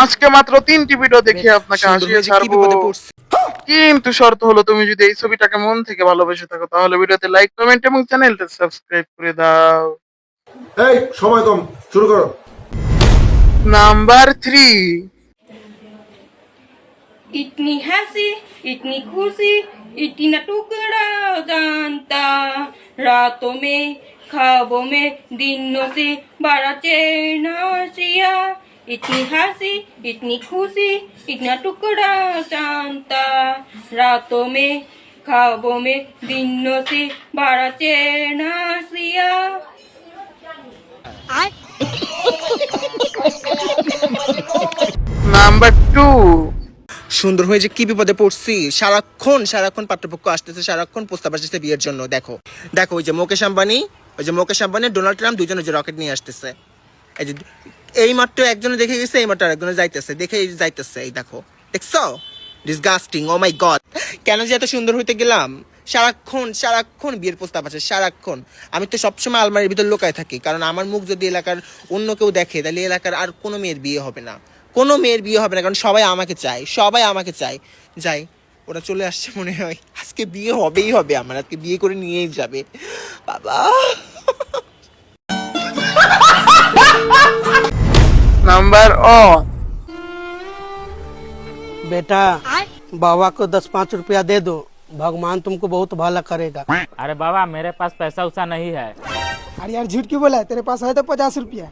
আজকে মাত্র 3টি ভিডিও দেখে আপনাকে সুন্দর হাসিয়ে হয়েছে, কি ছাড়বো, বিপদে পড়ছি। কিন্তু শর্ত হলো তুমি যদি এই ছবিটাকে মন থেকে ভালোবেসে থাকো তাহলে ভিডিওতে লাইক, কমেন্ট এবং চ্যানেলটা সাবস্ক্রাইব করে দাও। এই সময় কম, শুরু করো। নাম্বার 3। इतनी हंसी इतनी खुशी इतना टुकड़ा जानता रातों में ख्वाबों में दिनों से बड़ा चैन सिया इतनी हंसी इतनी खुशी इतना टुकड़ा जानता रातों में ख्वाबों में दिनों से बड़ा चैन सिया। নাম্বার 2। সুন্দর হয়ে যে কি বিপদে পড়ছি, সারাক্ষণ সারাক্ষণ পাত্রপক্ষ আসতেছে, সারাক্ষণ প্রস্তাব আসতেছে বিয়ের জন্য। দেখো দেখো, ওই যে মুকেশ আম্বানি, ডোনাল্ড ট্রাম্প, দুজনে যে রকেট নিয়ে আসতেছে। এই যে এই মাত্র একজনে দেখে গেছে, এই মাত্র আরেকজনে যাইতেছে, দেখে যাইতেছে। এই দেখো, দেখছো? ডিসগাস্টিং, ও মাই গড। কেন যে এত সুন্দর হইতে গেলাম? সারাক্ষণ সারাক্ষণ বিয়ের প্রস্তাব আছে, সারাক্ষণ। আমি তো সবসময় আলমারির ভিতর লুকায় থাকি, কারণ আমার মুখ যদি এলাকার অন্য কেউ দেখে তাহলে এলাকার আর কোনো মেয়ের বিয়ে হবে না, কোনো মেয়ের বিয়ে হবে না, কারণ সবাই আমাকে চায়, সবাই আমাকে চায়। যাই, ওরা চলে আসছে মনে হয়, আজকে বিয়ে হবেই হবে আমার, আজকে বিয়ে করে নিয়েই যাবে বাবা। নাম্বার 1। बेटा बाबा को 10-5 रुपया दे दो, भगवान तुमको बहुत भला करेगा। अरे बाबा मेरे पास पैसा उसा नहीं है। अरे यार झूठ क्यों बोला है, तेरे पास है तो 50 रुपया।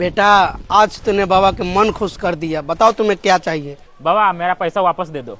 बेटा आज तूने बाबा के मन खुश कर दिया, बताओ तुम्हें क्या चाहिए। बाबा मेरा पैसा वापस दे दो।